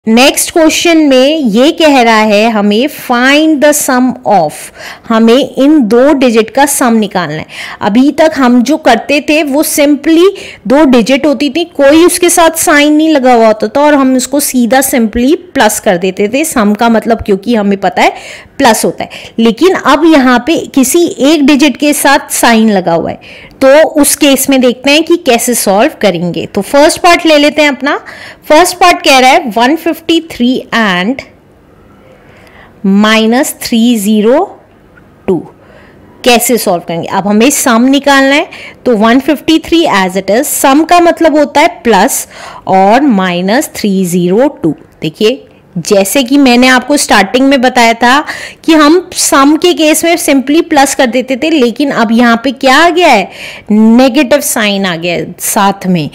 Next question में ये कह रहा है हमें फाइंड द सम ऑफ, हमें इन दो डिजिट का सम निकालना है। अभी तक हम जो करते थे वो सिंपली दो डिजिट होती थी, कोई उसके साथ साइन नहीं लगा हुआ होता था और हम उसको सीधा सिंपली प्लस कर देते थे। सम का मतलब क्योंकि हमें पता है प्लस होता है, लेकिन अब यहाँ पे किसी एक डिजिट के साथ साइन लगा हुआ है, तो उस केस में देखते हैं कि कैसे सॉल्व करेंगे। तो फर्स्ट पार्ट ले लेते हैं अपना। फर्स्ट पार्ट कह रहा है 153 एंड -302 कैसे सॉल्व करेंगे। अब हमें सम निकालना है, तो 153 एज इट इज, सम का मतलब होता है प्लस और -302। देखिए जैसे कि मैंने आपको स्टार्टिंग में बताया था कि हम सम के केस में सिंपली प्लस कर देते थे, लेकिन अब यहाँ पे क्या आ गया है, नेगेटिव साइन आ गया है साथ में।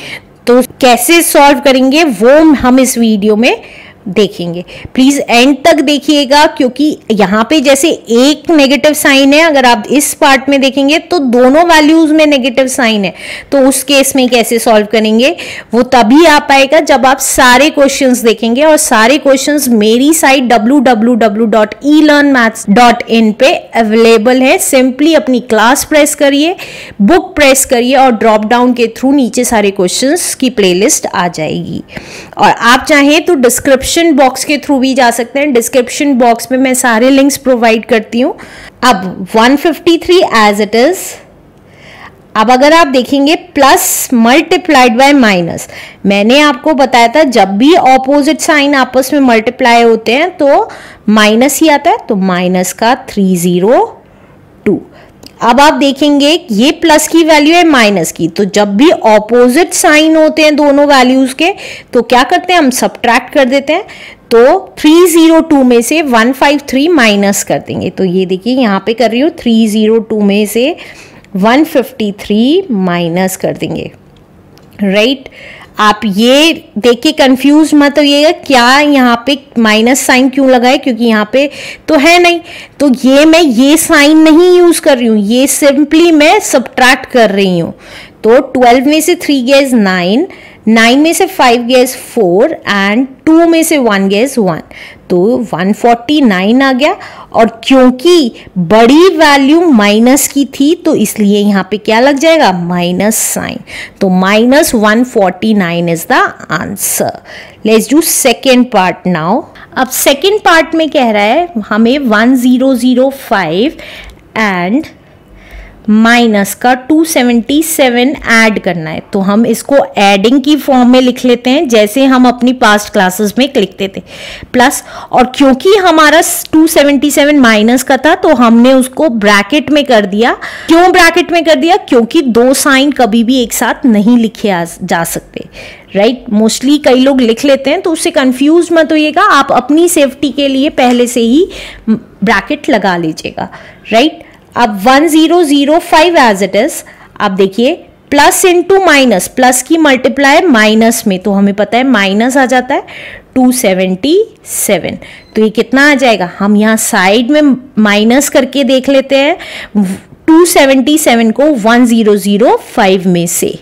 तो कैसे सॉल्व करेंगे वो हम इस वीडियो में देखेंगे। प्लीज एंड तक देखिएगा, क्योंकि यहाँ पे जैसे एक नेगेटिव साइन है, अगर आप इस पार्ट में देखेंगे तो दोनों वैल्यूज में नेगेटिव साइन है। तो उस केस में कैसे सॉल्व करेंगे वो तभी आ पाएगा जब आप सारे क्वेश्चंस देखेंगे, और सारे क्वेश्चंस मेरी साइट www.elearnmaths.in पे अवेलेबल है। सिंपली अपनी क्लास प्रेस करिए, बुक प्रेस करिए और ड्रॉप डाउन के थ्रू नीचे सारे क्वेश्चंस की प्लेलिस्ट आ जाएगी। और आप चाहें तो डिस्क्रिप्शन बॉक्स के थ्रू भी जा सकते हैं। डिस्क्रिप्शन बॉक्स में मैं सारे लिंक्स प्रोवाइड करती हूं। अब 153 एज इट इज, अब अगर आप देखेंगे प्लस मल्टीप्लाइड बाय माइनस, मैंने आपको बताया था जब भी ऑपोजिट साइन आपस में मल्टीप्लाई होते हैं तो माइनस ही आता है, तो माइनस का 302। अब आप देखेंगे ये प्लस की वैल्यू है माइनस की, तो जब भी ऑपोजिट साइन होते हैं दोनों वैल्यूज के तो क्या करते हैं, हम सब्ट्रैक्ट कर देते हैं। तो 302 में से 153 माइनस कर देंगे। तो ये देखिए यहाँ पे कर रही हूँ, 302 में से 153 माइनस कर देंगे। राइट, आप ये देख के कंफ्यूज मत होइएगा क्या यहाँ पे माइनस साइन क्यों लगा है, क्योंकि यहाँ पे तो है नहीं, तो ये मैं ये साइन नहीं यूज कर रही हूँ, ये सिंपली मैं सब्ट्रैक्ट कर रही हूँ। तो 12 में से 3 गया 9, 9 में से 5 गया 4 एंड 2 में से 1 गया 1, तो 149 आ गया। और क्योंकि बड़ी वैल्यू माइनस की थी तो इसलिए यहाँ पे क्या लग जाएगा, माइनस साइन। तो -149 is the answer. Let's do second part now. अब सेकेंड पार्ट में कह रहा है हमें 1005 एंड माइनस का 277 ऐड करना है। तो हम इसको एडिंग की फॉर्म में लिख लेते हैं, जैसे हम अपनी पास्ट क्लासेस में लिखते थे प्लस। और क्योंकि हमारा 277 माइनस का था तो हमने उसको ब्रैकेट में कर दिया। क्यों ब्रैकेट में कर दिया, क्योंकि दो साइन कभी भी एक साथ नहीं लिखे जा सकते। राइट, मोस्टली कई लोग लिख लेते हैं, तो उससे कंफ्यूज मत होइएगा, आप अपनी सेफ्टी के लिए पहले से ही ब्रैकेट लगा लीजिएगा। राइट, अब 1005 एज इट इज, अब देखिए प्लस इंटू माइनस, प्लस की मल्टीप्लाई माइनस में, तो हमें पता है माइनस आ जाता है 277। तो ये कितना आ जाएगा, हम यहाँ साइड में माइनस करके देख लेते हैं 277 को 1005 में से।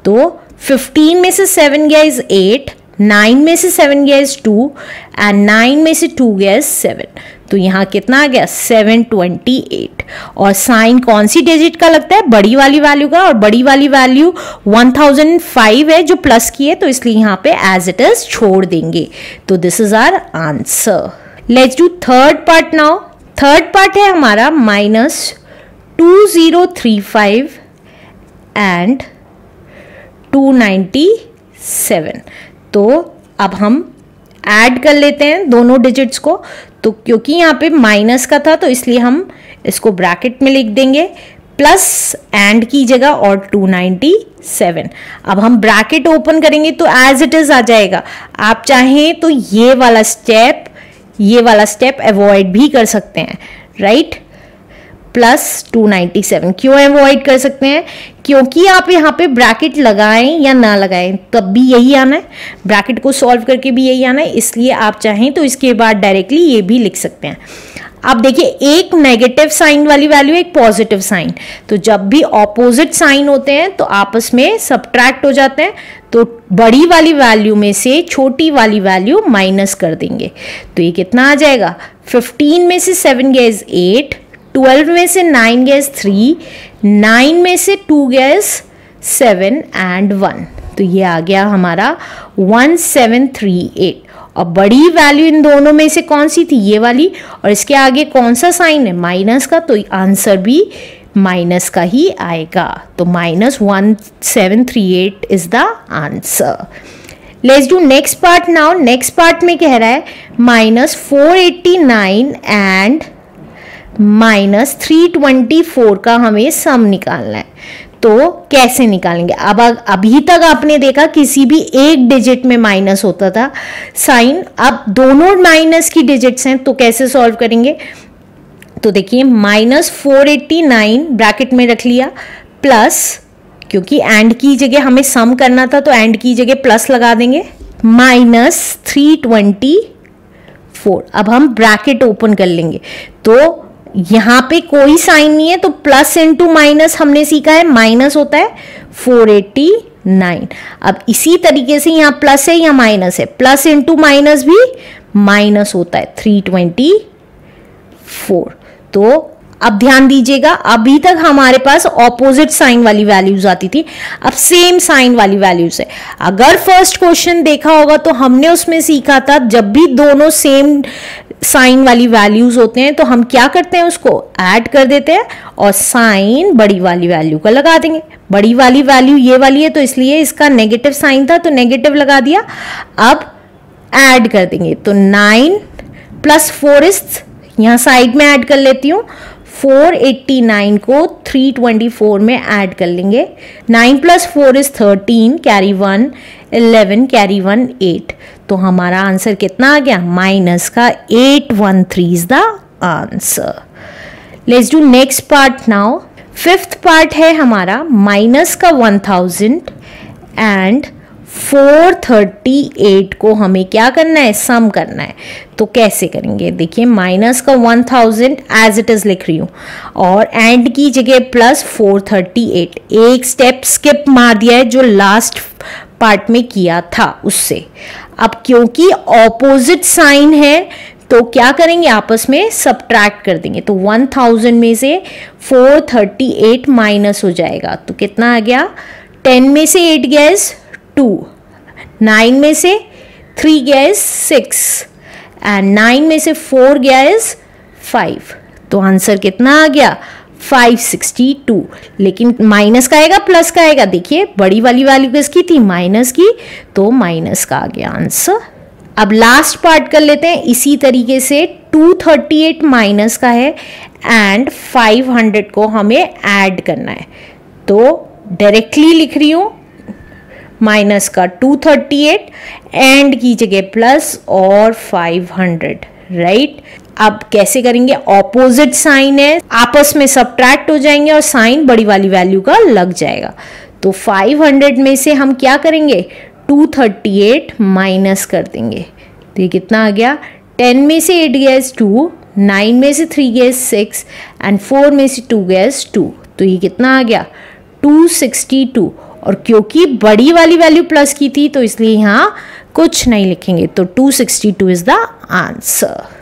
तो 15 में से 7 गया इज 8, 9 में से 7 गया इज 2 एंड 9 में से 2 गया इज 7। तो यहाँ कितना आ गया 728। और साइन कौन सी डिजिट का लगता है, बड़ी वाली वैल्यू का, और बड़ी वाली वैल्यू 1005 है जो प्लस की है, तो इसलिए यहाँ पे एज इट इज छोड़ देंगे। तो this is our answer. Let's do third part now. Third part है हमारा -2035 एंड 297। तो अब हम ऐड कर लेते हैं दोनों डिजिट्स को। तो क्योंकि यहाँ पे माइनस का था तो इसलिए हम इसको ब्रैकेट में लिख देंगे प्लस एंड की जगह और 297। अब हम ब्रैकेट ओपन करेंगे तो एज इट इज आ जाएगा। आप चाहें तो ये वाला स्टेप अवॉइड भी कर सकते हैं। राइट, प्लस 297 क्यों अवॉइड कर सकते हैं, क्योंकि आप यहाँ पे ब्रैकेट लगाएं या ना लगाएं तब भी यही आना है, ब्रैकेट को सॉल्व करके भी यही आना है, इसलिए आप चाहें तो इसके बाद डायरेक्टली ये भी लिख सकते हैं। अब देखिए एक नेगेटिव साइन वाली वैल्यू, एक पॉजिटिव साइन, तो जब भी ऑपोजिट साइन होते हैं तो आपस में सब्ट्रैक्ट हो जाते हैं, तो बड़ी वाली वैल्यू में से छोटी वाली वैल्यू माइनस कर देंगे। तो ये कितना आ जाएगा, 15 में से 7 गया 8, 12 में से 9 गया 3, 9 में से 2 गया 7 एंड 1। तो ये आ गया हमारा 1738। और बड़ी वैल्यू इन दोनों में से कौन सी थी, ये वाली, और इसके आगे कौन सा साइन है, माइनस का, तो आंसर भी माइनस का ही आएगा। तो -1738 is the answer. Let's do next part now. Next part में कह रहा है -489 एंड -324 का हमें सम निकालना है। तो कैसे निकालेंगे, अब अभी तक आपने देखा किसी भी एक डिजिट में माइनस होता था साइन, अब दोनों माइनस की डिजिट्स हैं, तो कैसे सॉल्व करेंगे। तो देखिए -489 ब्रैकेट में रख लिया, प्लस, क्योंकि एंड की जगह हमें सम करना था तो एंड की जगह प्लस लगा देंगे, -324। अब हम ब्रैकेट ओपन कर लेंगे, तो यहां पे कोई साइन नहीं है, तो प्लस इंटू माइनस हमने सीखा है, माइनस होता है 489। अब इसी तरीके से यहां प्लस है या माइनस है, प्लस इंटू माइनस भी माइनस होता है 324। तो अब ध्यान दीजिएगा, अभी तक हमारे पास ऑपोजिट साइन वाली वैल्यूज आती थी, अब सेम साइन वाली वैल्यूज है। अगर फर्स्ट क्वेश्चन देखा होगा तो हमने उसमें सीखा था जब भी दोनों सेम साइन वाली वैल्यूज होते हैं तो हम क्या करते हैं, उसको ऐड कर देते हैं और साइन बड़ी वाली वैल्यू का लगा देंगे। बड़ी वाली वैल्यू ये वाली है तो इसलिए इसका नेगेटिव साइन था तो नेगेटिव लगा दिया। अब ऐड कर देंगे, तो 9 + 4 इज, यहां साइड में ऐड कर लेती हूँ, 489 को 324 में ऐड कर लेंगे। 9 + 4 इज 13, कैरी 1, 11 कैरी 1 8। तो हमारा आंसर कितना आ गया, माइनस का 813 is the answer. Let's do next part now. Fifth part है हमारा माइनस का 1000 एंड 438 को हमें क्या करना है, सम करना है। तो कैसे करेंगे, देखिए माइनस का 1000 एज इट इज लिख रही हूं और एंड की जगह प्लस 438, एक स्टेप स्किप मार दिया है जो लास्ट पार्ट में किया था उससे। अब क्योंकि ऑपोजिट साइन है तो क्या करेंगे, आपस में सब्ट्रैक्ट कर देंगे। तो 1000 में से 438 माइनस हो जाएगा, तो कितना आ गया, 10 में से 8 गया 2, 9 में से 3 गया 6 एंड 9 में से 4 गया 5। तो आंसर कितना आ गया, 562। लेकिन माइनस का आएगा प्लस का आएगा, देखिए बड़ी वाली वैल्यू किसकी थी, माइनस की, तो माइनस का आ गया आंसर। अब लास्ट पार्ट कर लेते हैं इसी तरीके से। 238 माइनस का है एंड 500 को हमें ऐड करना है, तो डायरेक्टली लिख रही हूं माइनस का 238 एंड की जगह प्लस और 500, राइट। अब कैसे करेंगे, ऑपोजिट साइन है, आपस में सब्ट्रैक्ट हो जाएंगे और साइन बड़ी वाली वैल्यू का लग जाएगा। तो 500 में से हम क्या करेंगे, 238 माइनस कर देंगे, तो ये कितना आ गया, 10 में से 8 गया 2, 9 में से 3 गया 6 एंड 4 में से 2 गया 2। तो ये कितना आ गया, 262। और क्योंकि बड़ी वाली वैल्यू प्लस की थी तो इसलिए यहाँ कुछ नहीं लिखेंगे, तो 262 इज द आंसर।